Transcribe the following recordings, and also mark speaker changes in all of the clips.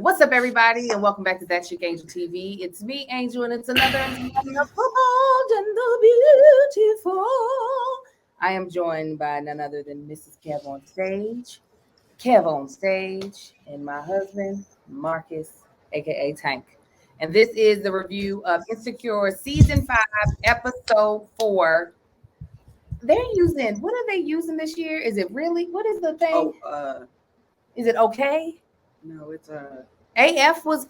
Speaker 1: What's up, everybody, and welcome back to That Chick Angel TV. It's me, Angel, and it's another installment of Bold and the Beautiful. I am joined by none other than Mrs. Kev on stage, and my husband, Marcus, aka Tank. And this is the review of Insecure Season 5, Episode 4. They're using, what are they using this year? Is it really, what is the thing? Is it okay?
Speaker 2: No, it's
Speaker 1: AF was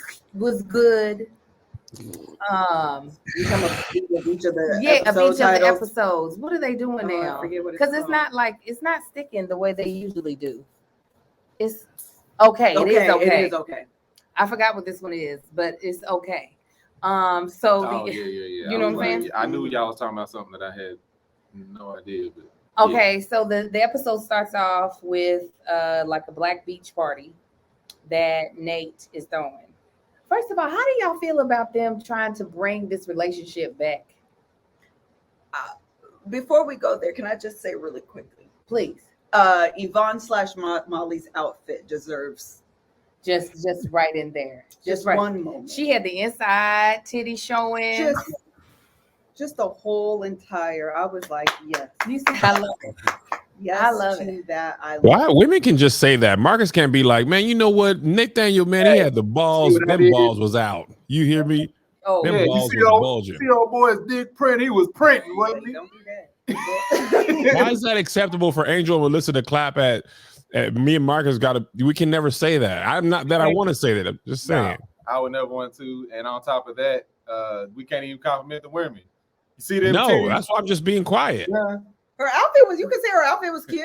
Speaker 1: good.
Speaker 2: You come up with each of the
Speaker 1: episodes. What are they doing now? Because it's not sticking the way they usually do. It's okay. It is okay. I forgot what this one is, but it's okay.
Speaker 3: You
Speaker 1: know what I'm saying?
Speaker 3: I knew y'all was talking about something that I had no idea. But
Speaker 1: okay, so the episode starts off with like a black beach party that Nate is throwing. First of all, how do y'all feel about them trying to bring this relationship back?
Speaker 2: Before we go there, can I just say really quickly,
Speaker 1: please?
Speaker 2: Yvonne/Molly's outfit deserves
Speaker 1: just right in there.
Speaker 2: Just
Speaker 1: right.
Speaker 2: One moment.
Speaker 1: She had the inside titty showing.
Speaker 2: Just the whole entire. I was like, yes.
Speaker 1: I love it.
Speaker 2: Yes,
Speaker 1: I love it.
Speaker 2: That I love.
Speaker 4: Why women can just say that? Marcus can't be like, man, you know what? Nathaniel, man, he had the balls. Them balls was out. You hear me?
Speaker 3: Oh,
Speaker 4: them
Speaker 3: yeah,
Speaker 4: balls
Speaker 3: was
Speaker 4: bulging.
Speaker 3: See old boy's dick print. He was printing, wasn't he?
Speaker 2: Don't do that.
Speaker 4: Why is that acceptable for Angel and Melissa to clap at me and Marcus? We can never say that. I'm not that I want to say that. I'm just saying.
Speaker 3: No, I would never want to. And on top of that, we can't even compliment the women. You see them?
Speaker 4: No,
Speaker 3: too?
Speaker 4: that's why I'm just being quiet.
Speaker 3: Yeah.
Speaker 2: Her outfit was. You could say her outfit was cute.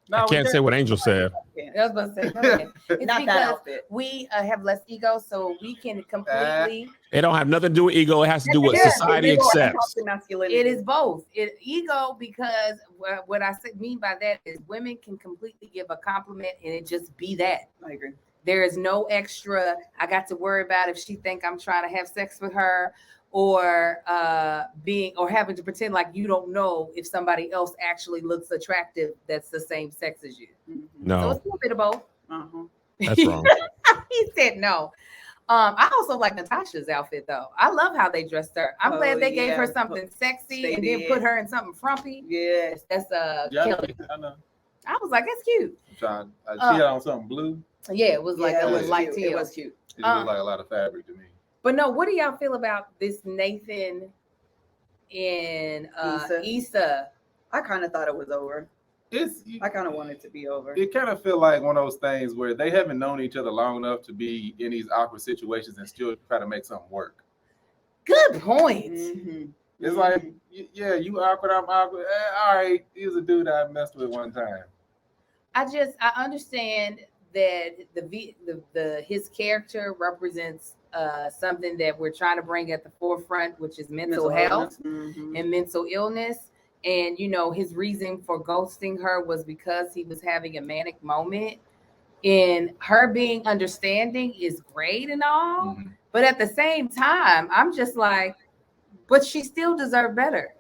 Speaker 3: No,
Speaker 4: I can't say what Angel said.
Speaker 1: I was about to say, it's
Speaker 2: not that outfit.
Speaker 1: We have less ego, so we can completely.
Speaker 4: It don't have nothing to do with ego. It has to do with what society accepts.
Speaker 1: It is both. Ego, because what I mean by that is women can completely give a compliment and it just be that.
Speaker 2: I agree.
Speaker 1: There is no extra. I got to worry about if she think I'm trying to have sex with her, or having to pretend like you don't know if somebody else actually looks attractive that's the same sex as you.
Speaker 4: No.
Speaker 1: So it's a little bit of both.
Speaker 4: That's wrong.
Speaker 1: He said no. I also like Natasha's outfit though. I love how they dressed her. I'm glad they gave her something sexy and then put her in something frumpy.
Speaker 2: Yes.
Speaker 1: That's Kelly.
Speaker 3: I know.
Speaker 1: I was like, that's cute.
Speaker 3: She had on something blue.
Speaker 1: Yeah, it was like a light teal.
Speaker 2: It was cute.
Speaker 3: It looked like a lot of fabric to me.
Speaker 1: But no, what do y'all feel about this Nathan and Issa?
Speaker 2: I kind of thought it was over. I kind of wanted it to be over.
Speaker 3: It kind of feel like one of those things where they haven't known each other long enough to be in these awkward situations and still try to make something work.
Speaker 1: Good point.
Speaker 2: Mm-hmm.
Speaker 3: It's like, yeah, you awkward, I'm awkward. All right, he's a dude I messed with one time.
Speaker 1: I understand that his character represents something that we're trying to bring at the forefront, which is mental health and mental illness. And, his reason for ghosting her was because he was having a manic moment. And her being understanding is great and all. Mm-hmm. But at the same time, I'm just like, but she still deserved better.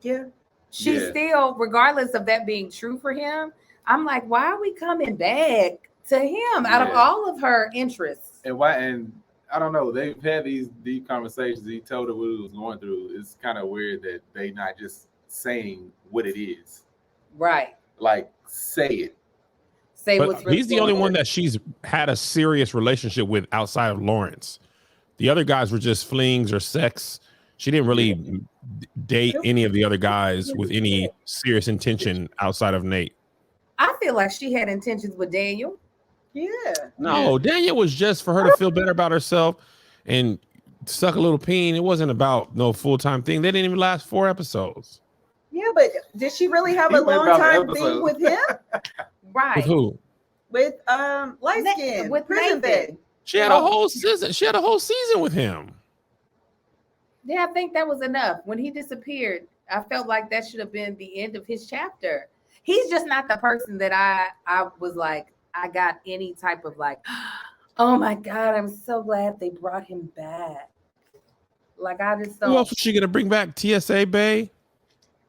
Speaker 2: Yeah.
Speaker 1: She still, regardless of that being true for him, I'm like, why are we coming back to him out of all of her interests?
Speaker 3: And why? And I don't know. They've had these deep conversations. He told her what he was going through. It's kind of weird that they not just saying what it is.
Speaker 1: Right.
Speaker 3: Like, say it.
Speaker 1: Say
Speaker 4: but
Speaker 1: what's really
Speaker 4: he's the only one that she's had a serious relationship with outside of Lawrence. The other guys were just flings or sex. She didn't really date any of the other guys with any serious intention outside of Nate.
Speaker 1: I feel like she had intentions with Daniel.
Speaker 2: Yeah.
Speaker 4: No, Daniel was just for her to feel better about herself and suck a little peen. It wasn't about no full-time thing. They didn't even last 4 episodes.
Speaker 2: Yeah, but did she really have a long-time thing with him?
Speaker 1: Right.
Speaker 4: With who?
Speaker 2: With light skin.
Speaker 1: With
Speaker 2: prison bed.
Speaker 4: She had a whole season. She had a whole season with him.
Speaker 1: Yeah, I think that was enough. When he disappeared, I felt like that should have been the end of his chapter. He's just not the person that I was like, I got any type of like, oh my God, I'm so glad they brought him back. Like, I just don't.
Speaker 4: Who else was she gonna bring back? TSA Bay?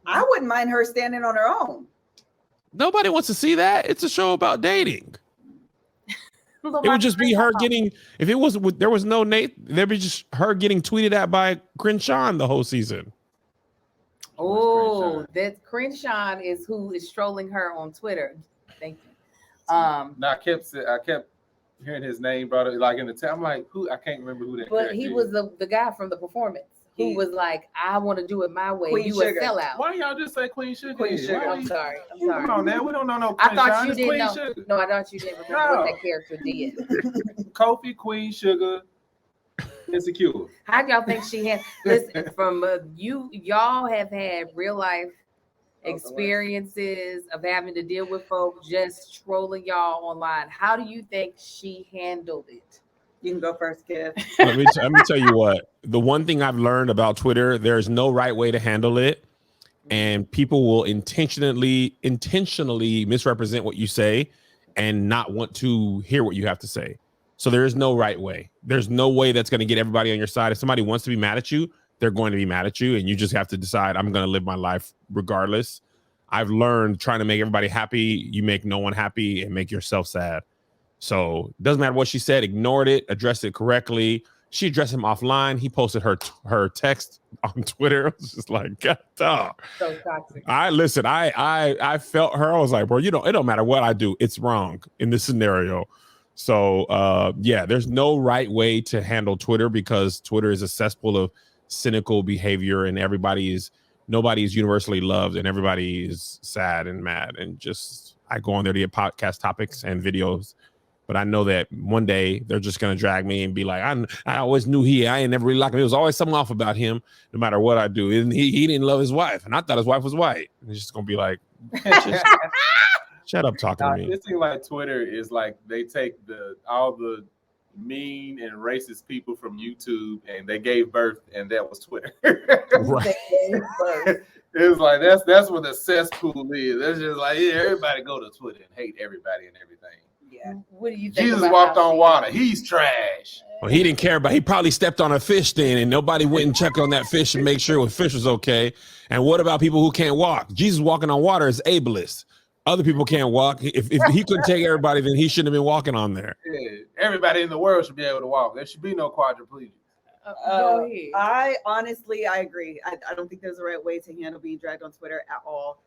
Speaker 2: I wouldn't mind her standing on her own.
Speaker 4: Nobody wants to see that. It's a show about dating. It would just be her getting. If it was, there was no Nate, there'd be just her getting tweeted at by Crenshaw the whole season.
Speaker 1: Oh, that Crenshaw is who is trolling her on Twitter. Thank you.
Speaker 3: No, I kept hearing his name brought up like in the town. I'm like, who? I can't remember who that.
Speaker 1: But he was the guy from the performance who was like, I want to do it my way.
Speaker 2: Queen
Speaker 1: you
Speaker 2: Sugar.
Speaker 1: a sellout.
Speaker 3: Why y'all just say Queen Sugar?
Speaker 2: Queen Sugar.
Speaker 1: I'm sorry.
Speaker 3: Come on now, we don't know no.
Speaker 1: I thought you
Speaker 3: Queen
Speaker 1: didn't know.
Speaker 3: Sugar.
Speaker 1: No, I thought you didn't remember what that character did.
Speaker 3: Kofi, Queen Sugar, Insecure.
Speaker 1: How do y'all think she had? Listen, from y'all have had real life experiences of having to deal with folks just trolling y'all online. How do you think she handled it?
Speaker 2: You can go first, Kev.
Speaker 4: let me tell you what. The one thing I've learned about Twitter, there's no right way to handle it, and people will intentionally misrepresent what you say and not want to hear what you have to say. So there is no right way. There's no way that's going to get everybody on your side. If somebody wants to be mad at you, they're going to be mad at you, and you just have to decide, I'm going to live my life regardless. I've learned trying to make everybody happy, you make no one happy and make yourself sad. So it doesn't matter what she said, ignored it, addressed it correctly. She addressed him offline. He posted her text on Twitter. It was just like, God, dog.
Speaker 1: So toxic.
Speaker 4: I felt her. I was like, bro, it don't matter what I do. It's wrong in this scenario. So yeah, there's no right way to handle Twitter because Twitter is a cesspool of cynical behavior and nobody is universally loved and everybody is sad and mad. And just, I go on there to get podcast topics and videos. But I know that one day they're just going to drag me and be like, I always knew I ain't never really liked him. There was always something off about him, no matter what I do. And he didn't love his wife. And I thought his wife was white. And it's just going to be like, shut up talking to me.
Speaker 3: It seems like Twitter is like they take all the mean and racist people from YouTube and they gave birth, and that was Twitter.
Speaker 4: Right.
Speaker 3: It was like that's what the cesspool is. That's just like, yeah, everybody go to Twitter and hate everybody and everything.
Speaker 2: Yeah.
Speaker 1: What do you think?
Speaker 3: Jesus walked on water. He's trash.
Speaker 4: Well, he didn't care, but he probably stepped on a fish then, and nobody went and checked on that fish and make sure the fish was okay. And what about people who can't walk? Jesus walking on water is ableist. Other people can't walk. If he couldn't take everybody, then he shouldn't have been walking on there.
Speaker 3: Yeah. Everybody in the world should be able to walk. There should be no quadriplegic.
Speaker 2: I honestly, I agree. I don't think there's a right way to handle being dragged on Twitter at all.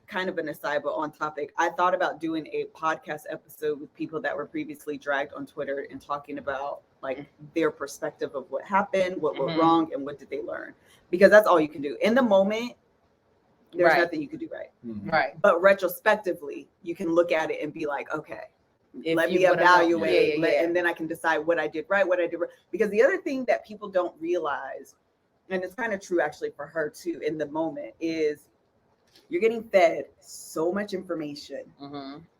Speaker 2: Kind of an aside, but on topic, I thought about doing a podcast episode with people that were previously dragged on Twitter and talking about like their perspective of what happened, what went wrong, and what did they learn. Because that's all you can do. In the moment, there's nothing you could do right.
Speaker 1: Right.
Speaker 2: But retrospectively, you can look at it and be like, okay, let me evaluate, and then I can decide what I did right, what I did right. Because the other thing that people don't realize, and it's kind of true actually for her too in the moment, is you're getting fed so much information,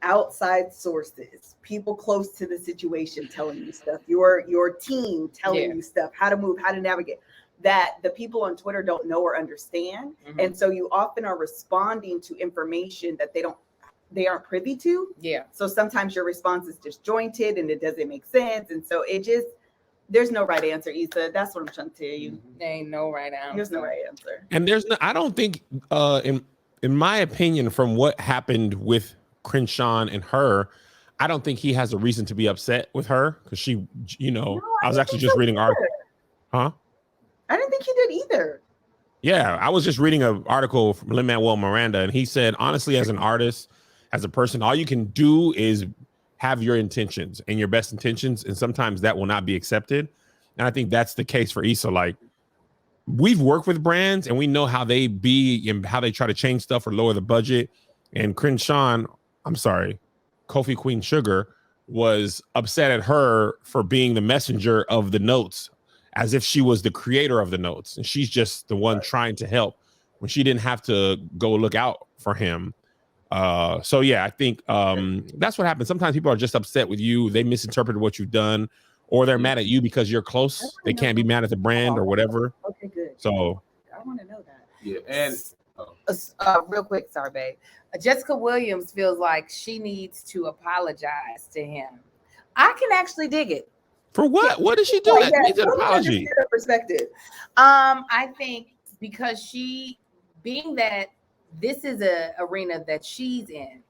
Speaker 2: outside sources, people close to the situation telling you stuff, your team telling you stuff, how to move, how to navigate, that the people on Twitter don't know or understand. And so you often are responding to information that they aren't privy to. Yeah. So sometimes your response is disjointed and it doesn't make sense. And so there's no right answer, Issa. That's what I'm trying to tell you.
Speaker 1: There ain't no right answer.
Speaker 2: There's no right answer.
Speaker 4: And I don't think, in my opinion, from what happened with Crenshaw and her, I don't think he has a reason to be upset with her because she, I was actually just reading article. Huh?
Speaker 2: I didn't think he did either.
Speaker 4: Yeah, I was just reading an article from Lin-Manuel Miranda, and he said, honestly, as an artist, as a person, all you can do is have your intentions and your best intentions, and sometimes that will not be accepted. And I think that's the case for Issa. Like, we've worked with brands, and we know how they be and how they try to change stuff or lower the budget. And Crenshaw, Kofi Queen Sugar was upset at her for being the messenger of the notes, as if she was the creator of the notes, and she's just the one trying to help when she didn't have to go look out for him. So yeah, I think that's what happens. Sometimes people are just upset with you. They misinterpreted what you've done, or they're mad at you because you're close. They can't be mad at the brand or whatever.
Speaker 2: Okay, good.
Speaker 4: So
Speaker 2: I want to know that.
Speaker 3: Yeah, and
Speaker 1: real quick, sorry, babe. Jessica Williams feels like she needs to apologize to him. I can actually dig it.
Speaker 4: For what? What did she do? That needs an apology.
Speaker 2: Perspective.
Speaker 1: I think because being that this is a arena that she's in,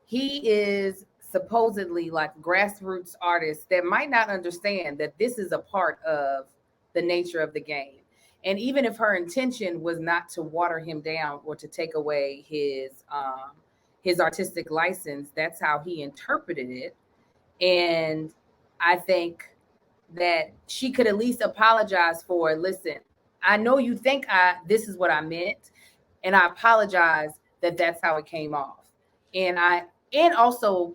Speaker 1: he is supposedly like grassroots artists that might not understand that this is a part of the nature of the game. And even if her intention was not to water him down or to take away his artistic license, that's how he interpreted it. And I think that she could at least apologize for, listen, I know you think this is what I meant, and I apologize that that's how it came off. And also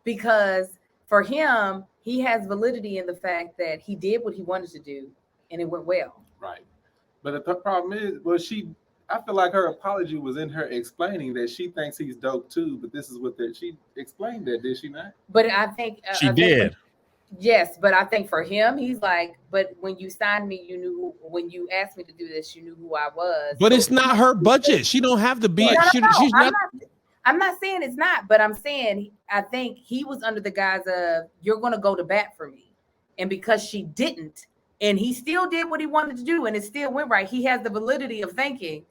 Speaker 1: because for him, he has validity in the fact that he did what he wanted to do and it went well.
Speaker 3: Right. But the problem is, well, I feel like her apology was in her explaining that she thinks he's dope too, but this is what she explained that, did she not?
Speaker 1: But I think
Speaker 4: she did.
Speaker 1: Yes, but I think for him, he's like, but when you signed me, you knew, when you asked me to do this, you knew who I was.
Speaker 4: But it's not her budget. She don't have to be.
Speaker 1: I'm not saying it's not, but I'm saying I think he was under the guise of, you're going to go to bat for me. And because she didn't, and he still did what he wanted to do, and it still went right, he has the validity of thinking,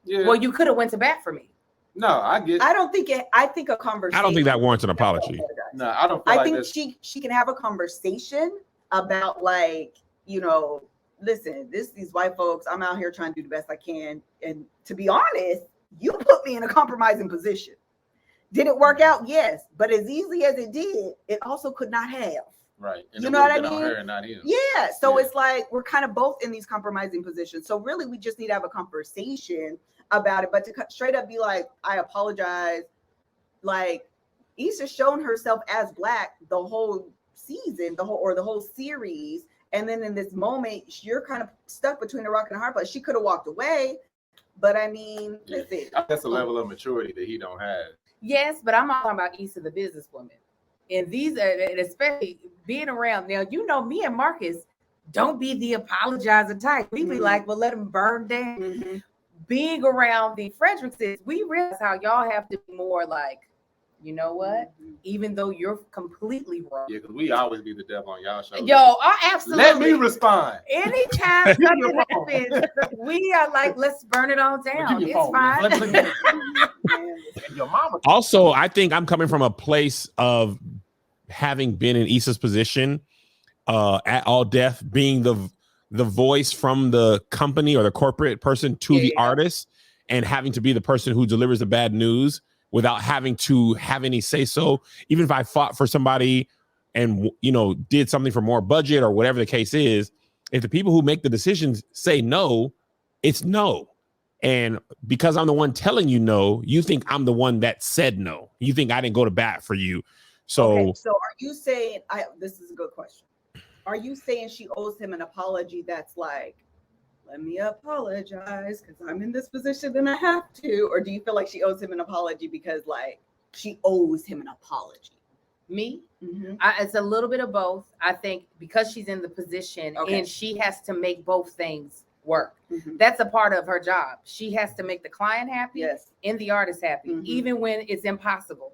Speaker 1: well, you could have went to bat for me.
Speaker 3: No, I get.
Speaker 2: I don't think a conversation.
Speaker 4: I don't think that warrants an apology.
Speaker 3: No, I don't.
Speaker 2: I think she can have a conversation about, like, you know, listen, these white folks, I'm out here trying to do the best I can, and to be honest, you put me in a compromising position. Did it work out? Yes, but as easily as it did, it also could not have.
Speaker 3: Right. And
Speaker 2: you know what I mean?
Speaker 3: On her and not him.
Speaker 2: Yeah. So it's like we're kind of both in these compromising positions. So really, we just need to have a conversation about it. But to straight up be like, I apologize. Like, Issa's shown herself as Black the whole season, the whole series. And then in this moment, you're kind of stuck between a rock and a hard place. She could have walked away. But I mean, listen.
Speaker 3: That's a level of maturity that he don't have.
Speaker 1: Yes, but I'm talking about Issa, the businesswoman. And these are, and especially being around now, you know, me and Marcus don't be the apologizer type. We be like, well, let them burn down. Being around the Fredericks, we realize how y'all have to be more like, you know what? Even though you're completely wrong.
Speaker 3: Yeah, because we always be the devil on y'all show.
Speaker 1: Yo, absolutely.
Speaker 3: Let me respond.
Speaker 1: Anytime something happens, we are like, let's burn it all down. It's fine.
Speaker 3: Your mama.
Speaker 4: Also, I think I'm coming from a place of having been in Issa's position at All Death, being the voice from the company or the corporate person to the artist, and having to be the person who delivers the bad news without having to have any say so. Even if I fought for somebody and, you know, did something for more budget or whatever the case is, if the people who make the decisions say no, it's no. And because I'm the one telling you no, you think I'm the one that said no. You think I didn't go to bat for you. So
Speaker 2: are you saying, this is a good question. Are you saying she owes him an apology that's like, let me apologize because I'm in this position and I have to? Or do you feel like she owes him an apology because, like, she owes him an apology?
Speaker 1: Me? It's a little bit of both. I think because she's in the position and she has to make both things work. That's a part of her job. She has to make the client happy and the artist happy, even when it's impossible.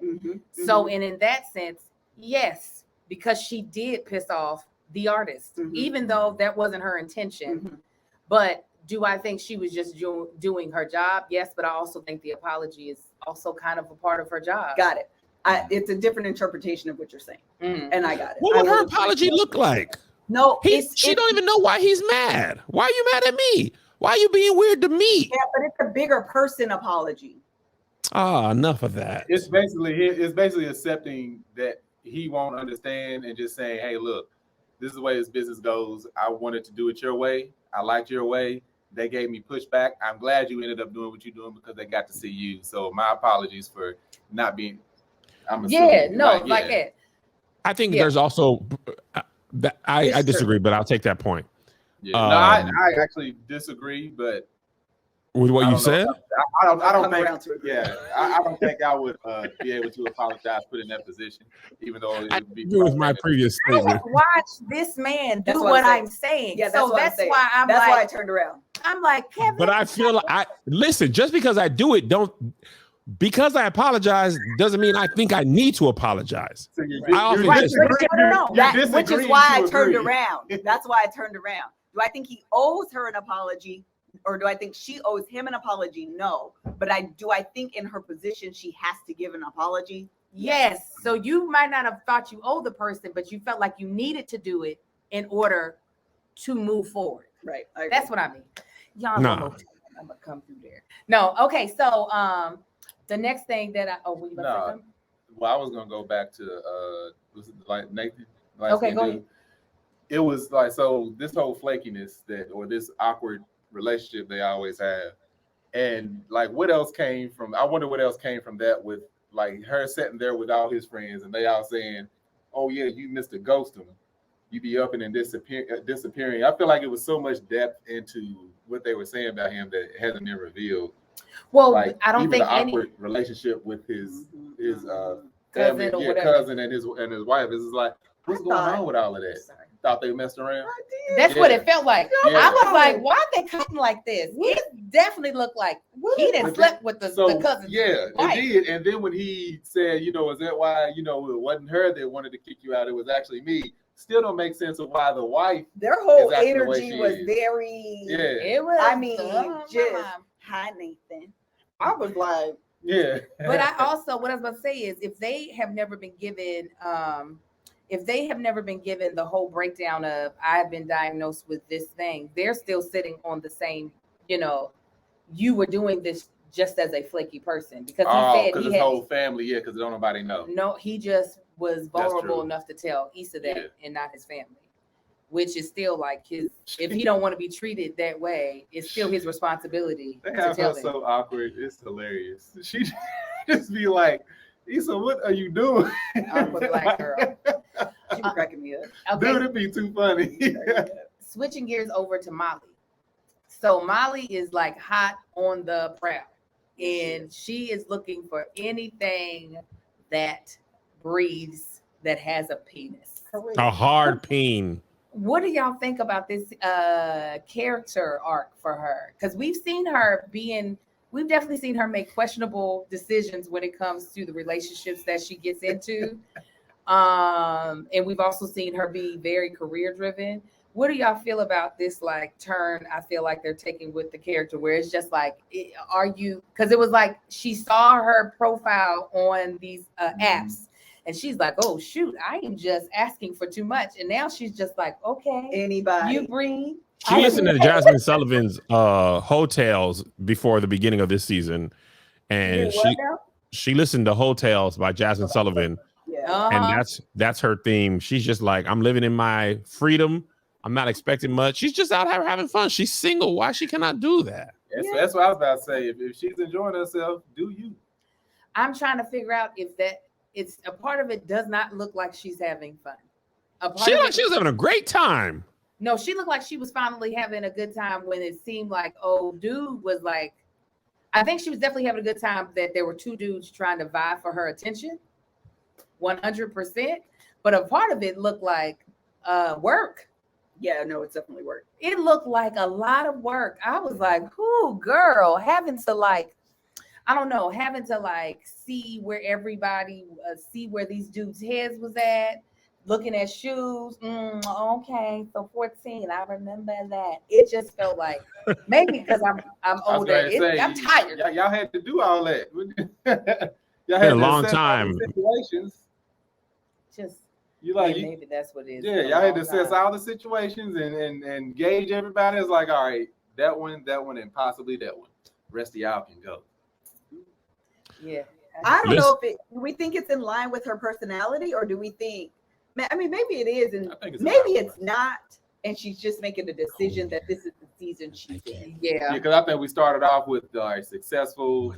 Speaker 1: So, and in that sense, yes, because she did piss off the artist, even though that wasn't her intention. But do I think she was just doing her job? Yes, but I also think the apology is also kind of a part of her job.
Speaker 2: Got it. It's a different interpretation of what you're saying. And I got it.
Speaker 4: What would her apology look like?
Speaker 2: No,
Speaker 4: she don't even know why he's mad. Why are you mad at me? Why are you being weird to me?
Speaker 2: Yeah, but it's a bigger person apology.
Speaker 4: Enough of that.
Speaker 3: It's basically accepting that he won't understand and just saying, hey, look, this is the way this business goes. I wanted to do it your way. I liked your way. They gave me pushback. I'm glad you ended up doing what you're doing because they got to see you. So my apologies for not being. I'm assuming,
Speaker 1: it.
Speaker 4: I think there's also. I disagree, but I'll take that point.
Speaker 3: Yeah, I actually disagree, but
Speaker 4: with what you said,
Speaker 3: I don't think. I don't think I would be able to apologize put in that position, even though it would be.
Speaker 4: With my previous statement.
Speaker 1: Watch this man do what I'm saying.
Speaker 2: Yeah,
Speaker 1: that's why I
Speaker 2: turned around.
Speaker 1: I'm like, Kevin.
Speaker 4: But I feel like listen. Just because I do it, because I apologize doesn't mean I think I need to apologize.
Speaker 2: So which is why I turned around. That's why I turned around. Do I think he owes her an apology, or do I think she owes him an apology? No. But do I think in her position she has to give an apology?
Speaker 1: Yes. So you might not have thought you owed the person, but you felt like you needed to do it in order to move forward.
Speaker 2: Right.
Speaker 1: That's what I mean. Y'all
Speaker 4: Nah.
Speaker 1: know I'm gonna come through there. No, okay. So the next thing that were you about to say something?
Speaker 3: Well, I was gonna go back to was it like Nathan?
Speaker 1: Okay, go ahead.
Speaker 3: It was like, so this whole flakiness or this awkward relationship they always have, and like what else came from? I wonder what else came from that, with like her sitting there with all his friends and they all saying, "Oh yeah, you Mr. Ghostum, you be up and then disappearing." I feel like it was so much depth into what they were saying about him that it hasn't been revealed.
Speaker 1: Well,
Speaker 3: like,
Speaker 1: I don't
Speaker 3: even
Speaker 1: think
Speaker 3: the awkward relationship with his family, cousin and his wife. It's like, what's going on with all of that? Thought they messed around.
Speaker 1: That's what it felt like. I was like, why are they cutting like this? It definitely looked like he didn't slept with the cousin.
Speaker 3: Yeah, it did. And then when he said, is that why, it wasn't her that wanted to kick you out, it was actually me. Still don't make sense of why the wife.
Speaker 2: Their whole energy was very.
Speaker 3: Yeah.
Speaker 1: It was.
Speaker 2: I mean, just hi Nathan. I was like,
Speaker 3: yeah.
Speaker 1: But I also, what I was about to say is, if they have never been given the whole breakdown of I've been diagnosed with this thing, they're still sitting on the same, you were doing this just as a flaky person, because he said
Speaker 3: his whole family, because don't nobody know.
Speaker 1: No, he just was vulnerable enough to tell Issa that and not his family, which is still like his. If he don't want to be treated that way, it's still his responsibility.
Speaker 3: They have her so awkward. It's hilarious. She just be like, Issa, what are you doing?
Speaker 1: Awkward black girl.
Speaker 2: She was cracking me up.
Speaker 1: Okay.
Speaker 3: Dude, it'd be too funny.
Speaker 1: Switching gears over to Molly. So Molly is like hot on the prowl, and she is looking for anything that breathes, that has a penis.
Speaker 4: A hard peen.
Speaker 1: What do y'all think about this character arc for her? Because we've definitely seen her make questionable decisions when it comes to the relationships that she gets into. And we've also seen her be very career driven. What do y'all feel about this like turn I feel like they're taking with the character, where it's just like, because it was like she saw her profile on these apps, and she's like, oh shoot, I am just asking for too much. And now she's just like, okay,
Speaker 2: anybody
Speaker 1: you breathe.
Speaker 4: She listened to Jasmine Sullivan's Hotels before the beginning of this season, and she listened to Hotels by Jasmine Sullivan.
Speaker 2: Yeah.
Speaker 4: And that's her theme. She's just like, I'm living in my freedom. I'm not expecting much. She's just out here having fun. She's single. Why she cannot do that?
Speaker 3: That's what I was about to say. If she's enjoying herself, do you?
Speaker 1: I'm trying to figure out if it's a part of it does not look like she's having fun.
Speaker 4: She was having a great time.
Speaker 1: No, she looked like she was finally having a good time when it seemed like, oh, dude was like, I think she was definitely having a good time that there were two dudes trying to vie for her attention. 100%. But a part of it looked like work.
Speaker 2: Yeah, no, it's definitely work.
Speaker 1: It looked like a lot of work. I was like, "Ooh, girl, having to see where everybody, see where these dudes' heads was at, looking at shoes. Okay, so 14, I remember that. It just felt like maybe because I'm older. I'm tired.
Speaker 3: Y'all had to do all that. Y'all
Speaker 4: had a long time.
Speaker 3: Situations.
Speaker 1: Just.
Speaker 3: Maybe
Speaker 1: that's what it is.
Speaker 3: Yeah, y'all had to assess all the situations and gauge everybody. It's like, all right, that one, and possibly that one. Rest of y'all can go.
Speaker 1: Yeah.
Speaker 2: I don't know if do we think it's in line with her personality, or do we think, maybe it is, and maybe it's not, and she's just making a decision that this is the season she's in.
Speaker 1: Yeah,
Speaker 3: because I think we started off with successful.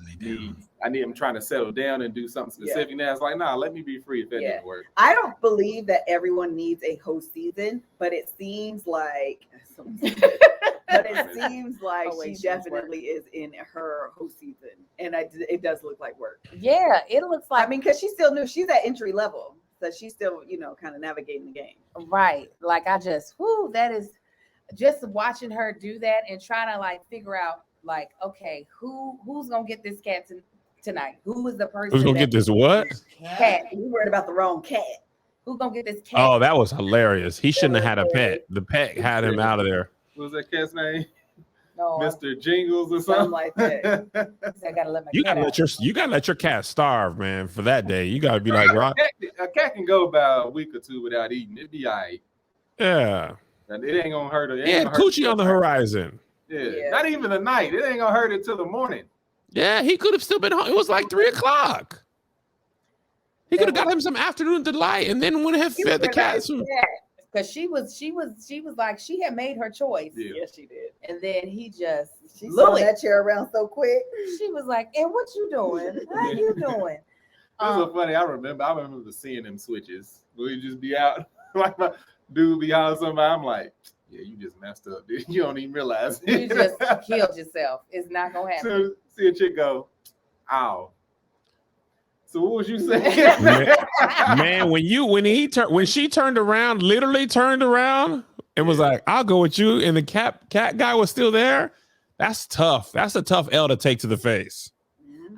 Speaker 3: I'm trying to settle down and do something specific. Now it's like, nah, let me be free if that didn't work.
Speaker 2: I don't believe that everyone needs a host season, but it seems like she definitely is in her host season, and it does look like work.
Speaker 1: Yeah, it looks like.
Speaker 2: Because she's still new. She's at entry level, so she's still kind of navigating the game.
Speaker 1: Right. Like that is just watching her do that and trying to like figure out like, okay, who's gonna get this cat tonight? Who is the person
Speaker 4: who's gonna get this what?
Speaker 2: Cat. You worried about the wrong cat.
Speaker 1: Who's gonna get this cat?
Speaker 4: Oh, that was hilarious. He shouldn't have had a pet. The pet had him out of there.
Speaker 3: What was that cat's name?
Speaker 1: No,
Speaker 3: Mr. Jingles or
Speaker 2: Something
Speaker 3: something
Speaker 2: like that.
Speaker 1: I gotta let my
Speaker 4: You
Speaker 1: cat
Speaker 4: gotta
Speaker 1: out.
Speaker 4: let your cat starve, man, for that day. You gotta be like, Rock.
Speaker 3: a cat can go about a week or two without eating. It'd be all right.
Speaker 4: Yeah.
Speaker 3: And it ain't gonna hurt her.
Speaker 4: Yeah, coochie on the horizon.
Speaker 3: Yeah. Not even the night. It ain't gonna hurt it till the morning.
Speaker 4: Yeah, he could have still been home. It was like 3:00. He could have got him some afternoon delight and then would have fed the cat some.
Speaker 1: Because she was like, she had made her choice.
Speaker 3: Yeah.
Speaker 2: Yes, she did.
Speaker 1: And then he just
Speaker 2: She slid that chair around so quick.
Speaker 1: She was like, and what you doing? How you doing?
Speaker 3: That's so funny. I remember seeing them switches. We just be out like my dude be out somebody. I'm like, yeah, you just messed up, dude. You don't even realize it.
Speaker 1: You just killed yourself. It's not gonna happen.
Speaker 3: So, see a chick go, ow. So what was you saying?
Speaker 4: Man, when she turned around, literally turned around and was like, I'll go with you, and the cat guy was still there. That's tough. That's a tough L to take to the face.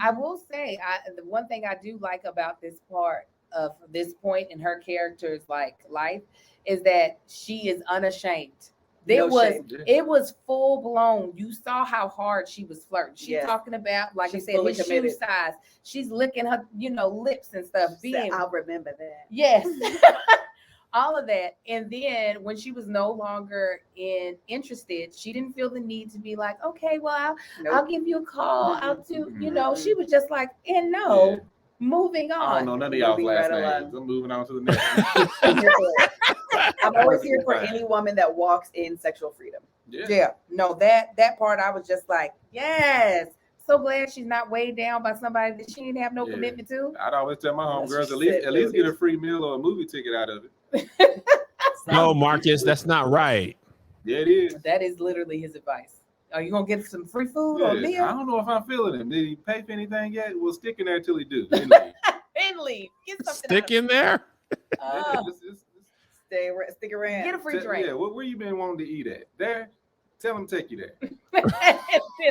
Speaker 1: I will say, the one thing I do like about this part of this point in her character's life is that she is unashamed. It was full blown. You saw how hard she was flirting. She's talking about, like I said, his shoe size. She's licking her, lips and stuff.
Speaker 2: I'll remember that.
Speaker 1: Yes. All of that. And then when she was no longer interested, she didn't feel the need to be like, okay, well, I'll give you a call. I'll do, she was just like, moving on.
Speaker 3: I don't know none of y'all's last names. I'm moving on to the next.
Speaker 2: I'm always here for any woman that walks in sexual freedom.
Speaker 1: Yeah. No, that part I was just like, yes. So glad she's not weighed down by somebody that she didn't have no commitment to.
Speaker 3: I'd always tell my homegirls at least get a free meal or a movie ticket out of it.
Speaker 4: No, Marcus, that's not right.
Speaker 3: Yeah, it is.
Speaker 1: That is literally his advice. Are you gonna get some free food or meal?
Speaker 3: I don't know if I'm feeling him. Did he pay for anything yet? We'll stick in there till he do.
Speaker 1: And leave. Get something.
Speaker 4: Stick in there.
Speaker 2: Stick around.
Speaker 1: Get a free drink.
Speaker 3: Yeah, where you been wanting to eat at? There. Tell him to take you there.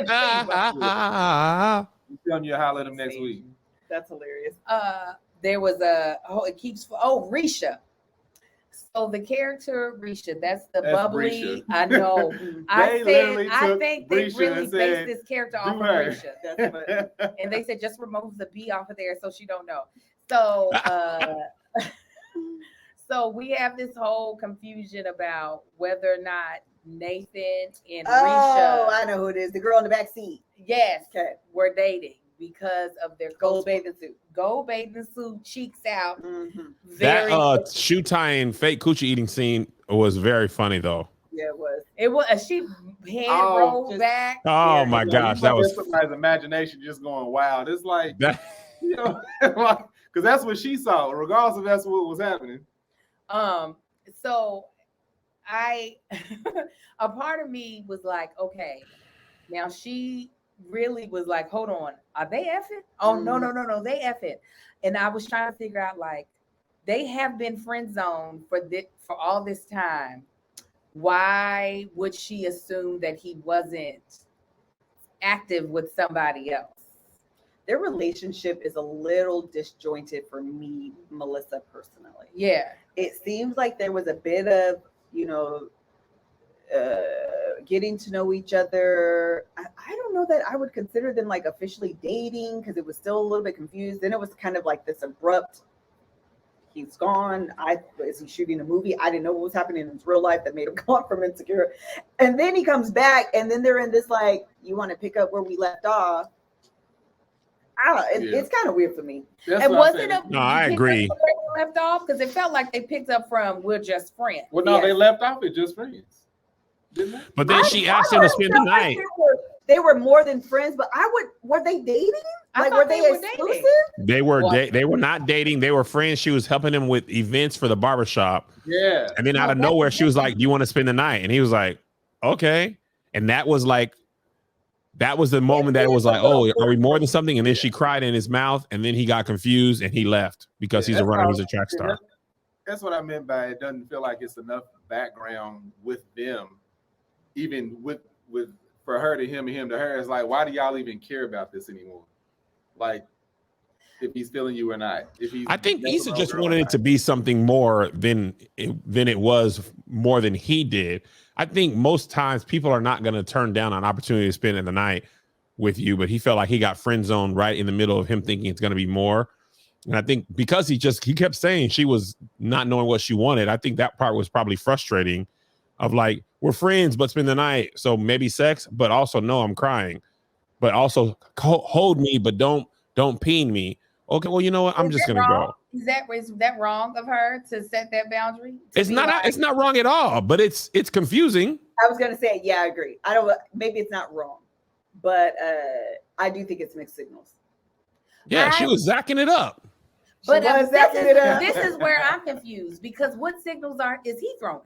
Speaker 3: I'm telling you, holler at him next week.
Speaker 2: That's hilarious.
Speaker 1: There was Risha. So the character Risha, that's bubbly.
Speaker 3: Risha.
Speaker 1: I know. I think they really based this character off of Risha. And they said just remove the B off of there so she don't know. So so we have this whole confusion about whether or not Nathan and Risha.
Speaker 2: I know who it is. The girl in the back seat.
Speaker 1: Yes. Okay. Were dating because of their
Speaker 2: gold bathing suit.
Speaker 1: Gold bathing suit, cheeks out.
Speaker 2: Mm-hmm.
Speaker 4: That shoe tying fake coochie eating scene was very funny though.
Speaker 2: Yeah, it was.
Speaker 1: It was. She head rolled back.
Speaker 4: Oh my gosh, that was
Speaker 3: somebody's imagination just going wild. It's like that, because that's what she saw, regardless if that's what was happening.
Speaker 1: So a part of me was like, okay, now she really was like, hold on, are they effing? Oh, no, they effing. And I was trying to figure out, like, they have been friend zoned for all this time. Why would she assume that he wasn't active with somebody else?
Speaker 2: Their relationship is a little disjointed for me, Melissa, personally.
Speaker 1: Yeah.
Speaker 2: It seems like there was a bit of, getting to know each other. I don't know that I would consider them like officially dating because it was still a little bit confused. Then it was kind of like this abrupt, he's gone. Is he shooting a movie? I didn't know what was happening in his real life that made him come from Insecure. And then he comes back and then they're in this like, you want to pick up where we left off. It's kind of weird for me.
Speaker 1: And wasn't it?
Speaker 4: No, I agree.
Speaker 1: Left off because it felt like they picked up from we're just friends.
Speaker 3: Well, no, they left off at just friends. Didn't they?
Speaker 4: But then she asked him to spend the night.
Speaker 2: They were more than friends, but were they dating? Like, were they exclusive?
Speaker 4: They were not dating. They were friends. She was helping him with events for the barbershop.
Speaker 3: Yeah.
Speaker 4: And then out of nowhere, she was like, do you want to spend the night? And he was like, okay. And that was the moment that it was like, oh, are we more than something? And then she cried in his mouth, and then he got confused and he left because he's a runner, he's a track star.
Speaker 3: That's what I meant by it doesn't feel like it's enough background with them, even with for her to him and him to her. It's like, why do y'all even care about this anymore? Like, if he's feeling you or not.
Speaker 4: I think Issa just wanted it to be something more than it was, more than he did. I think most times people are not going to turn down an opportunity to spend the night with you, but he felt like he got friend zoned right in the middle of him thinking it's going to be more. And I think because he kept saying she was not knowing what she wanted, I think that part was probably frustrating of like, we're friends, but spend the night. So maybe sex, but also no, I'm crying, but also hold me, but don't peen me. Okay, well, you know what? I'm just gonna go.
Speaker 1: Is that wrong of her to set that boundary?
Speaker 4: It's not wrong at all, but it's confusing.
Speaker 2: I was gonna say, yeah, I agree. Maybe it's not wrong, but I do think it's mixed signals.
Speaker 4: Yeah, she was zacking it up.
Speaker 1: But this is where I'm confused, because what signals is he throwing?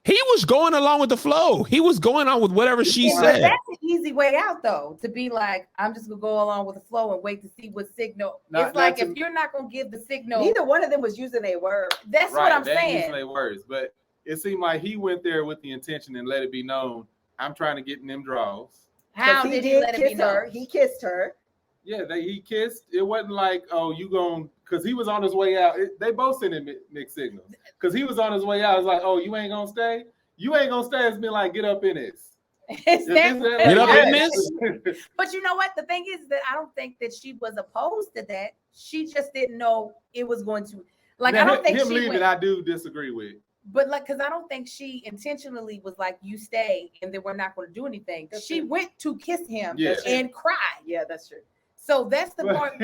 Speaker 4: He was going along with the flow. He was going on with whatever she said.
Speaker 1: That's an easy way out, though, to be like, I'm just gonna go along with the flow and wait to see what signal. It's like, if you're not gonna give the signal,
Speaker 2: neither one of them was using a word.
Speaker 1: That's what I'm saying.
Speaker 3: Using their words, but it seemed like he went there with the intention and let it be known, I'm trying to get in them draws.
Speaker 1: How did he let it be known?
Speaker 2: He kissed her.
Speaker 3: Yeah, he kissed. It wasn't like, oh, you going, because he was on his way out. They both sent him mixed signals. Because he was on his way out. It's like, oh, you ain't going to stay? You ain't going to stay. It's been like, get up in this.
Speaker 4: Get up in this?
Speaker 1: But you know what? The thing is that I don't think that she was opposed to that. She just didn't know it was going to. Like, now, I don't think
Speaker 3: him leaving, I do disagree with.
Speaker 1: But like, because I don't think she intentionally was like, you stay and then we're not going to do anything. She went to kiss him and cry.
Speaker 2: Yeah, that's true.
Speaker 1: So that's the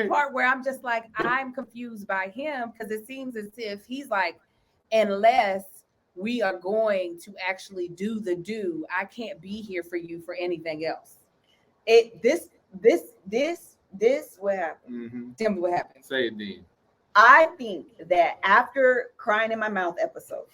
Speaker 1: part where I'm just like, I'm confused by him, because it seems as if he's like, unless we are going to actually do, I can't be here for you for anything else.
Speaker 2: This what happened?
Speaker 3: Mm-hmm.
Speaker 1: Tell me what happened.
Speaker 3: Say it, Dean.
Speaker 2: I think that after Crying in My Mouth episode,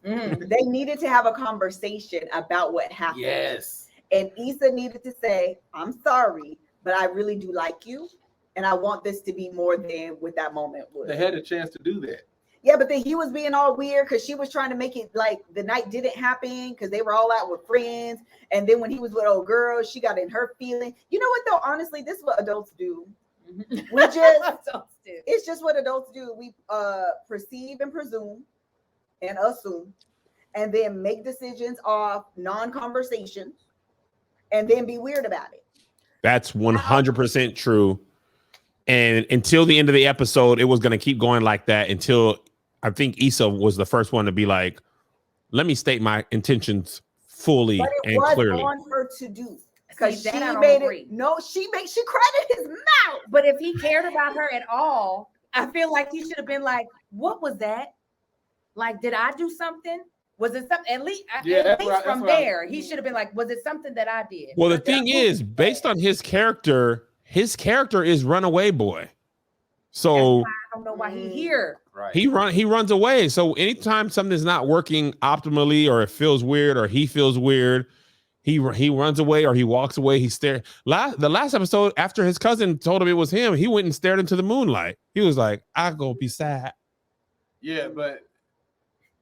Speaker 2: they needed to have a conversation about what happened.
Speaker 3: Yes.
Speaker 2: And Issa needed to say, I'm sorry, but I really do like you, and I want this to be more than what that moment was.
Speaker 3: They had a chance to do that.
Speaker 2: Yeah, but then he was being all weird because she was trying to make it like the night didn't happen because they were all out with friends. And then when he was with old girls, she got in her feeling. You know what, though? Honestly, this is what adults do. It's just what adults do. We perceive and presume and assume, and then make decisions off non-conversations, and then be weird about it.
Speaker 4: That's 100% true. And until the end of the episode, it was going to keep going like that until I think Issa was the first one to be like, let me state my intentions fully and clearly.
Speaker 2: But it was on her to do. Because she made it. No, she credited his mouth.
Speaker 1: But if he cared about her at all, I feel like he should have been like, what was that? Like, did I do something? Was it something? At least from there, he should have been like, was it something that I did?
Speaker 4: Well, the thing is, based on his character is runaway boy. So
Speaker 1: I don't know why he's here.
Speaker 3: Right.
Speaker 4: He runs away. So anytime something's not working optimally, or it feels weird, or he feels weird, he runs away, or he walks away. He stared. The last episode, after his cousin told him it was him, he went and stared into the moonlight. He was like, "I go be sad."
Speaker 3: Yeah, but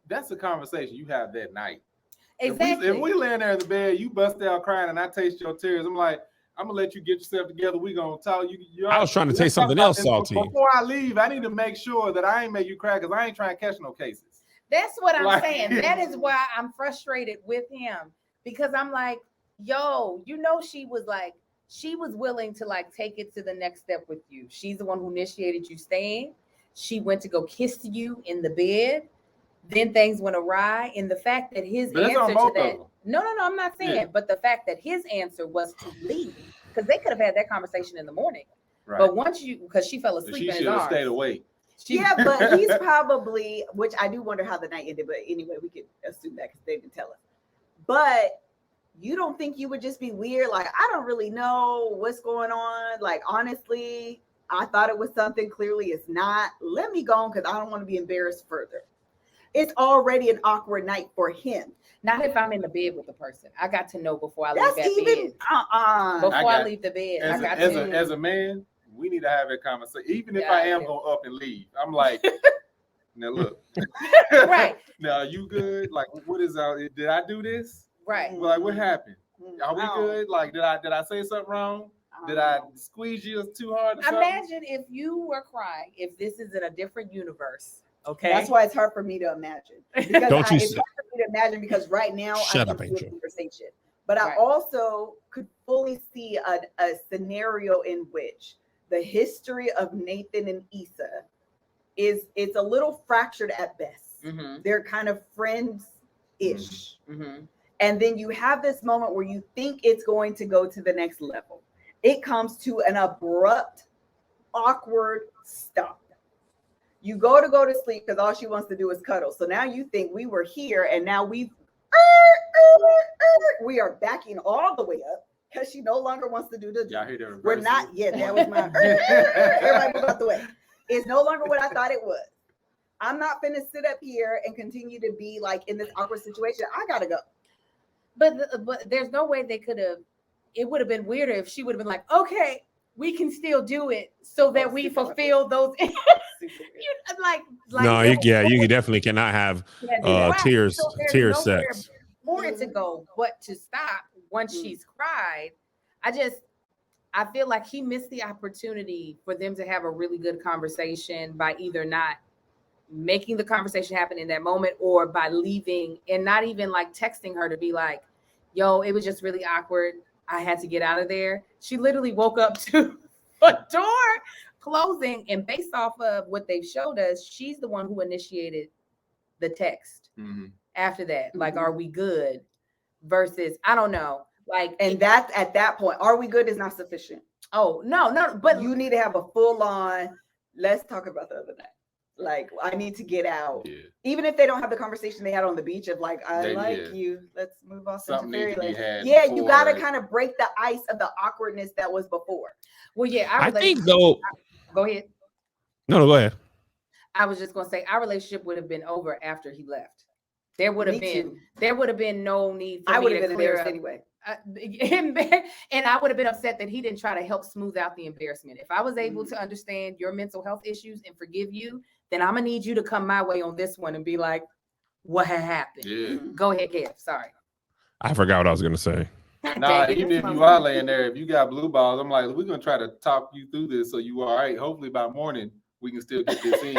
Speaker 3: that's a conversation you have that night.
Speaker 1: Exactly.
Speaker 3: If we laying there in the bed, you bust out crying, and I taste your tears, I'm like, I'm gonna let you get yourself together. We gonna talk.
Speaker 4: I was trying to taste something else salty.
Speaker 3: Before I leave, I need to make sure that I ain't make you cry, because I ain't trying to catch no cases.
Speaker 1: That's what I'm saying. That is why I'm frustrated with him, because I'm like, yo, she was willing to like take it to the next step with you. She's the one who initiated you staying. She went to go kiss you in the bed. Then things went awry, and the fact that his answer to that. No, I'm not saying. Yeah. But the fact that his answer was to leave, because they could have had that conversation in the morning. Right. But because she fell asleep in his arms. She should have
Speaker 3: stayed awake.
Speaker 2: But he's probably, which I do wonder how the night ended, but anyway, we could assume that because they didn't tell us. But you don't think you would just be weird? Like, I don't really know what's going on. Like, honestly, I thought it was something. Clearly it's not. Let me go on, because I don't want to be embarrassed further. It's already an awkward night for him.
Speaker 1: Not if I'm in the bed with the person. I got to know before I leave that bed. Before I leave the bed.
Speaker 3: As a man, we need to have a conversation. Even if I am going up and leave, I'm like, now look.
Speaker 1: Right.
Speaker 3: Now, you good? Like, what is did I do this?
Speaker 1: Right.
Speaker 3: Like, what happened? Are we good? Like, did I say something wrong? Did I squeeze you too hard?
Speaker 1: Imagine if you were crying, if this is in a different universe. Okay.
Speaker 2: That's why it's hard for me to imagine. Because it's hard for me to imagine because right now
Speaker 4: Shut
Speaker 2: I'm
Speaker 4: up,
Speaker 2: in
Speaker 4: Angel.
Speaker 2: a conversation. But I also could fully see a scenario in which the history of Nathan and Issa it's a little fractured at best.
Speaker 1: Mm-hmm.
Speaker 2: They're kind of friends-ish.
Speaker 1: Mm-hmm.
Speaker 2: And then you have this moment where you think it's going to go to the next level. It comes to an abrupt, awkward stop. You go to sleep because all she wants to do is cuddle. So now you think we were here and now we are backing all the way up because she no longer wants to do the.
Speaker 3: Y'all hear that?
Speaker 2: We're not yet. That was my. Everybody move out the way. It's no longer what I thought it was. I'm not finna sit up here and continue to be like in this awkward situation. I gotta go.
Speaker 1: But there's no way they could have. It would have been weirder if she would have been like, okay, we can still do it so that we fulfill those. like
Speaker 4: no, you definitely cannot have tears sex.
Speaker 1: For it to go, but to stop once she's cried, I feel like he missed the opportunity for them to have a really good conversation by either not making the conversation happen in that moment or by leaving and not even like texting her to be like, yo, it was just really awkward. I had to get out of there. She literally woke up to a door closing, and based off of what they've showed us, she's the one who initiated the text after that. Like, are we good? Versus, I don't know. Like,
Speaker 2: and that's at that point, are we good is not sufficient.
Speaker 1: Oh, no, but
Speaker 2: you need to have a full on, let's talk about the other night. Like, I need to get out. Yeah. Even if they don't have the conversation they had on the beach of like, I like you. Let's move off into fairyland. Yeah, you got to kind of break the ice of the awkwardness that was before.
Speaker 1: Well, yeah,
Speaker 4: I think though.
Speaker 1: Go ahead.
Speaker 4: No, go ahead.
Speaker 1: I was just going to say our relationship would have been over after he left. There would have been no need for
Speaker 2: I would
Speaker 1: me
Speaker 2: have
Speaker 1: to
Speaker 2: been
Speaker 1: clear
Speaker 2: embarrassed
Speaker 1: up.
Speaker 2: anyway.
Speaker 1: And I would have been upset that he didn't try to help smooth out the embarrassment. If I was able to understand your mental health issues and forgive you, then I'm gonna need you to come my way on this one and be like, what had happened?
Speaker 3: Yeah.
Speaker 1: Go ahead, Kev. Sorry.
Speaker 4: I forgot what I was gonna say.
Speaker 3: Nah, even if you are laying there, if you got blue balls, I'm like, we're gonna try to talk you through this so you all right. Hopefully by morning we can still get this in.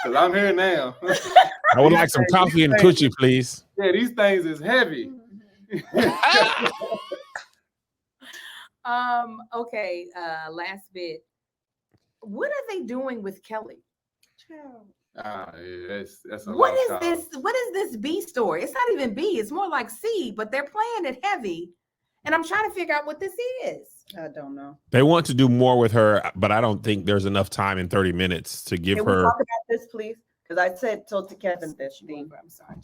Speaker 3: Because I'm here now.
Speaker 4: I would like some coffee and coochie, please.
Speaker 3: Yeah, these things is heavy.
Speaker 1: Okay, last bit. What are they doing with Kelly?
Speaker 3: Yeah, that's a
Speaker 1: what is this? What is this B story? It's not even B, it's more like C, but they're playing it heavy. And I'm trying to figure out what this is.
Speaker 2: I don't know.
Speaker 4: They want to do more with her, but I don't think there's enough time in 30 minutes to give her.
Speaker 2: Can we talk about this, please? Because I told to Kevin this thing.
Speaker 1: I'm sorry.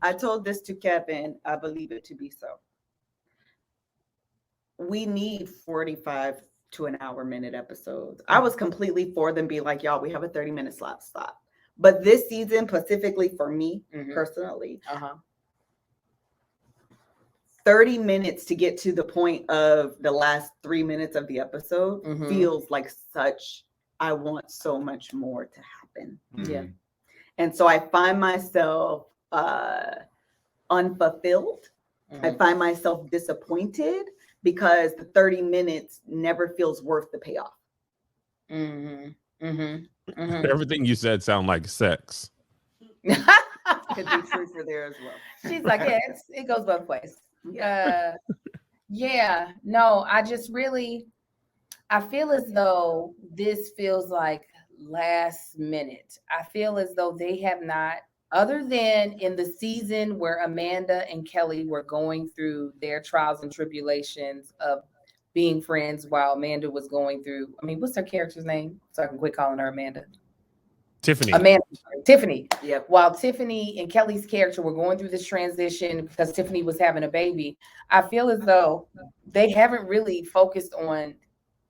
Speaker 2: I told this to Kevin. I believe it to be so. We need 45 to an hour minute episodes. I was completely for them being like, y'all, we have a 30-minute slot stop. But this season, specifically for me personally, 30 minutes to get to the point of the last 3 minutes of the episode feels like I want so much more to happen.
Speaker 1: Yeah.
Speaker 2: And so I find myself unfulfilled. I find myself disappointed because the 30 minutes never feels worth the payoff.
Speaker 4: Everything you said sound like sex.
Speaker 2: Could be true for there as well.
Speaker 1: She's like, yeah, it goes both ways. No, I feel as though this feels like last minute. I feel as though they have not, other than in the season where Amanda and Kelly were going through their trials and tribulations of being friends while Amanda was going through, what's her character's name? So I can quit calling her Amanda. Tiffany.
Speaker 2: Yep.
Speaker 1: While Tiffany and Kelly's character were going through this transition because Tiffany was having a baby, I feel as though they haven't really focused on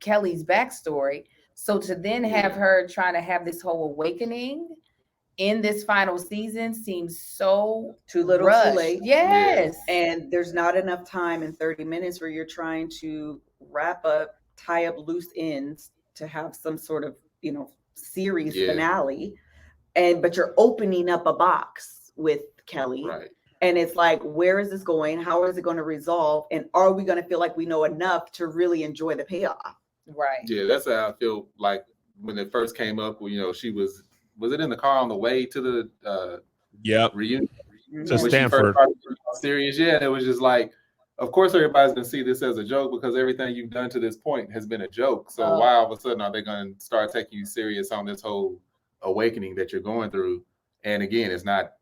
Speaker 1: Kelly's backstory. So to then have her trying to have this whole awakening in this final season seems so
Speaker 2: too little,
Speaker 1: rushed.
Speaker 2: Too late.
Speaker 1: Yes.
Speaker 2: And there's not enough time in 30 minutes where you're trying to wrap up, tie up loose ends to have some sort of, series finale. But you're opening up a box with Kelly.
Speaker 3: Right.
Speaker 2: And it's like, where is this going? How is it going to resolve? And are we going to feel like we know enough to really enjoy the payoff?
Speaker 1: Right.
Speaker 3: Yeah, that's how I feel like when it first came up. You know, she was it in the car on the way to the reunion?
Speaker 4: To Stanford.
Speaker 3: Serious, yeah. It was just like, of course, everybody's gonna see this as a joke because everything you've done to this point has been a joke. So why all of a sudden are they gonna start taking you serious on this whole awakening that you're going through? And again, it's not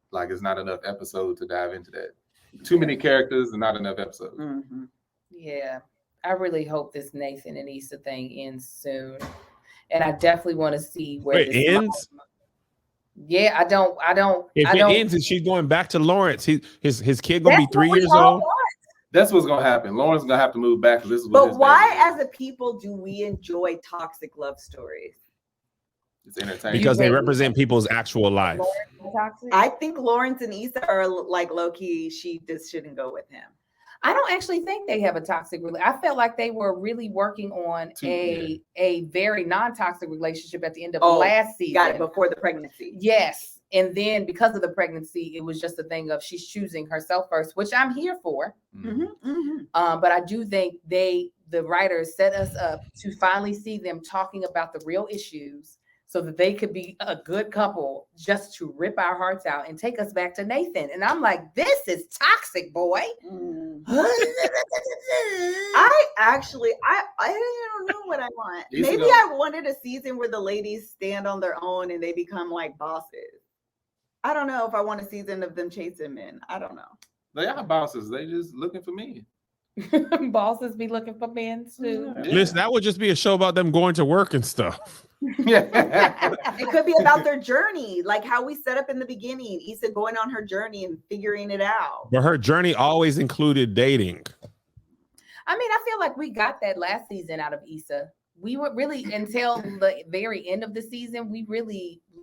Speaker 3: enough episode to dive into that. Too many characters and not enough episodes.
Speaker 2: Mm-hmm.
Speaker 1: Yeah, I really hope this Nathan and Issa thing ends soon, and I definitely want to see where
Speaker 4: it ends.
Speaker 1: Yeah, I don't.
Speaker 4: If it ends and she's going back to Lawrence, his kid gonna be 3 years old.
Speaker 3: That's what's gonna happen. Lauren's gonna have to move back because this is.
Speaker 2: But why, as a people, do we enjoy toxic love stories?
Speaker 3: It's entertaining
Speaker 4: because they represent people's actual life.
Speaker 2: I think Lawrence and Issa are like low key. She just shouldn't go with him.
Speaker 1: I don't actually think they have a toxic relationship. I felt like they were really working on a very non-toxic relationship at the end of last season.
Speaker 2: Got it, before the pregnancy.
Speaker 1: Yes. And then because of the pregnancy, it was just a thing of she's choosing herself first, which I'm here for.
Speaker 2: Mm-hmm, mm-hmm.
Speaker 1: But I do think the writers set us up to finally see them talking about the real issues so that they could be a good couple just to rip our hearts out and take us back to Nathan. And I'm like, this is toxic, boy.
Speaker 2: Mm. I don't know what I want. Maybe I wanted a season where the ladies stand on their own and they become like bosses. I don't know if I want a season of them chasing men. I don't know.
Speaker 3: They are bosses. They just looking for men.
Speaker 1: Bosses be looking for men too.
Speaker 3: Yeah.
Speaker 4: Listen, that would just be a show about them going to work and stuff.
Speaker 3: Yeah.
Speaker 2: It could be about their journey, like how we set up in the beginning. Issa going on her journey and figuring it out.
Speaker 4: But her journey always included dating.
Speaker 1: I mean, I feel like we got that last season out of Issa. We were really, until the very end of the season,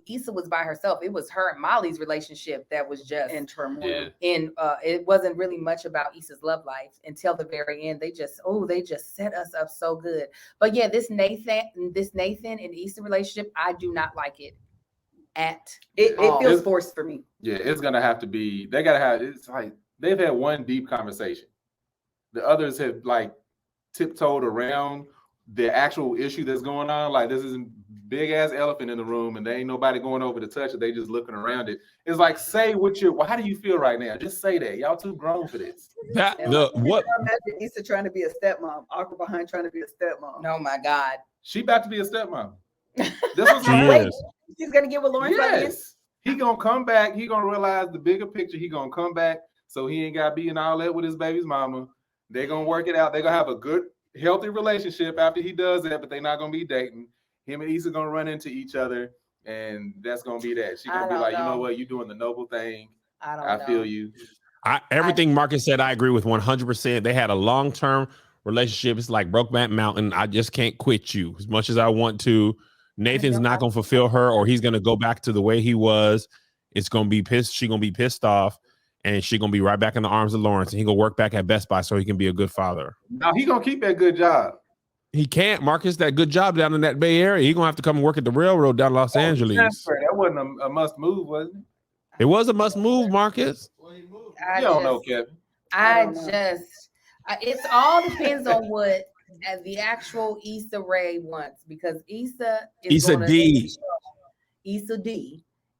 Speaker 1: Issa was by herself. It was her and Molly's relationship that was just
Speaker 2: in turmoil.
Speaker 1: Yeah. It wasn't really much about Issa's love life until the very end. They just set us up so good. But yeah, this Nathan and Issa relationship, I do not like it
Speaker 2: It feels forced for me.
Speaker 3: Yeah, it's gonna have to be. They gotta have. It's like they've had one deep conversation. The others have like tiptoed around the actual issue that's going on. Like this is a big ass elephant in the room, and there ain't nobody going over to touch it. They just looking around it. It's like, say how do you feel right now? Just say that. Y'all too grown for this.
Speaker 2: Imagine Issa trying to be a stepmom, awkward behind trying to be a stepmom.
Speaker 1: Oh my God,
Speaker 3: she about to be a stepmom. This was
Speaker 2: She's gonna get with Lawrence.
Speaker 3: Yes, he gonna come back. He gonna realize the bigger picture. He gonna come back, so he ain't got to be in all that with his baby's mama. They're gonna work it out. They're gonna have a good, healthy relationship after he does that, but they're not gonna be dating. Him and Issa gonna run into each other, and that's gonna be that. She's gonna be like, you know what, you're doing the noble thing. I feel you.
Speaker 4: Everything Marcus said, I agree with 100%. They had a long-term relationship. It's like Brokeback Mountain. I just can't quit you as much as I want to. Nathan's not gonna fulfill her, or he's gonna go back to the way he was. It's gonna be pissed. She's gonna be pissed off. And she's gonna be right back in the arms of Lawrence, and he gonna work back at Best Buy so he can be a good father.
Speaker 3: Now he gonna keep that good job.
Speaker 4: He can't, Marcus. That good job down in that Bay Area. He gonna have to come and work at the railroad down in Los Angeles.
Speaker 3: That wasn't a must move, was it?
Speaker 4: It was a must move, Marcus.
Speaker 3: You don't know, Kevin.
Speaker 1: It all depends on what the actual Issa Rae wants, because Issa D.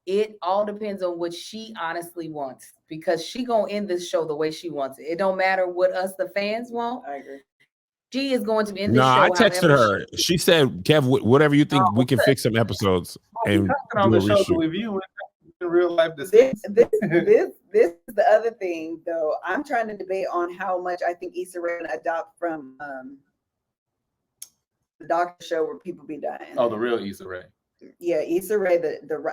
Speaker 1: It all depends on what she honestly wants, because she gonna end this show the way she wants it. It don't matter what us, the fans, want.
Speaker 2: I agree.
Speaker 1: She is going to end this show.
Speaker 4: I texted her. She said, "Kev, whatever you think, we can fix some episodes and
Speaker 3: on the show to review in real life."
Speaker 2: This is the other thing, though. I'm trying to debate on how much I think Issa Rae can adopt from the doctor show where people be dying.
Speaker 3: Oh, the real Issa Rae.
Speaker 2: Yeah, Issa Rae,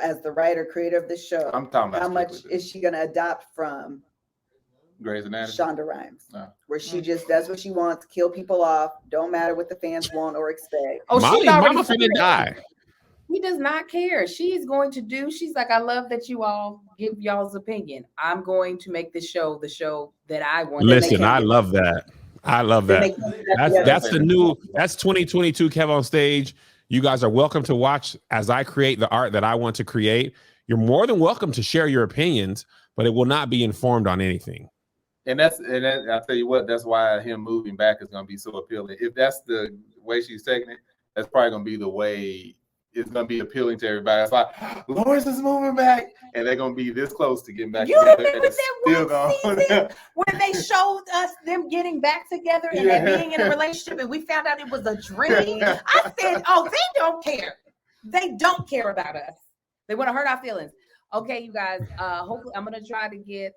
Speaker 2: as the writer, creator of the show.
Speaker 3: I'm talking about
Speaker 2: how much is she going to adopt from
Speaker 3: Grey's Anatomy?
Speaker 2: Shonda Rhimes, where she just does what she wants, kill people off, don't matter what the fans want or expect.
Speaker 1: Oh,
Speaker 4: Molly's mama finna die.
Speaker 1: He does not care. She's going to do. She's like, I love that you all give y'all's opinion. I'm going to make this show the show that I want.
Speaker 4: Listen, I love that. I love that. That's the new. That's 2022 Kev on Stage. You guys are welcome to watch as I create the art that I want to create. You're more than welcome to share your opinions, but it will not be informed on anything.
Speaker 3: And I'll tell you what, that's why him moving back is going to be so appealing. If that's the way she's taking it, that's probably going to be the way it's going to be appealing to everybody. It's like, Lawrence is moving back, and they're going to be this close to getting back together.
Speaker 1: You remember that one season where they showed us them getting back together and they being in a relationship, and we found out it was a dream? I said, oh, they don't care. They don't care about us. They want to hurt our feelings. Okay, you guys, hopefully I'm going to try to get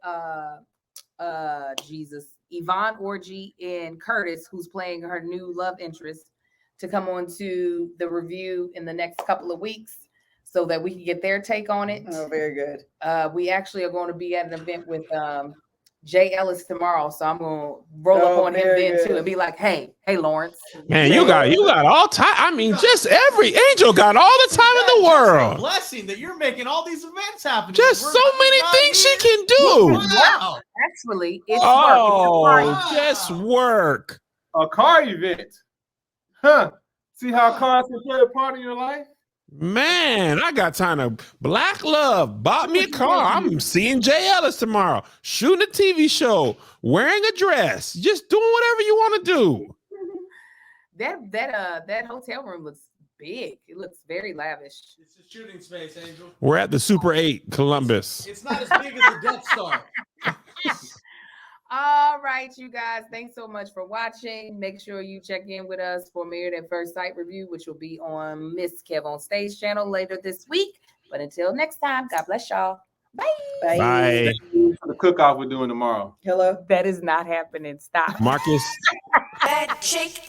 Speaker 1: Yvonne Orji and Curtis, who's playing her new love interest, to come on to the review in the next couple of weeks so that we can get their take on it.
Speaker 2: Oh, very good.
Speaker 1: We actually are going to be at an event with Jay Ellis tomorrow, so I'm going to roll up on him then too and be like, hey Lawrence.
Speaker 4: Man, you got all time. I mean, just every angel got all the time in the world.
Speaker 5: A blessing that you're making all these events happen.
Speaker 4: Just so many things she can do.
Speaker 5: Wow.
Speaker 1: Actually, it's
Speaker 4: work. Just work.
Speaker 3: A car event. Huh. See how cars can play a part in your life?
Speaker 4: Man, I got time to black love. Bought me a car. I'm seeing Jay Ellis tomorrow. Shooting a TV show. Wearing a dress. Just doing whatever you want to do.
Speaker 1: That hotel room looks big. It looks very lavish.
Speaker 5: It's a shooting space, Angel.
Speaker 4: We're at the Super 8 Columbus.
Speaker 5: It's not as big as the Death Star.
Speaker 1: All right, you guys. Thanks so much for watching. Make sure you check in with us for Married at First Sight review, which will be on Miss Kev on Stage channel later this week. But until next time, God bless y'all. Bye.
Speaker 4: Bye.
Speaker 3: For the cook-off we're doing tomorrow.
Speaker 2: Hello.
Speaker 1: That is not happening. Stop.
Speaker 4: Marcus.
Speaker 6: That chick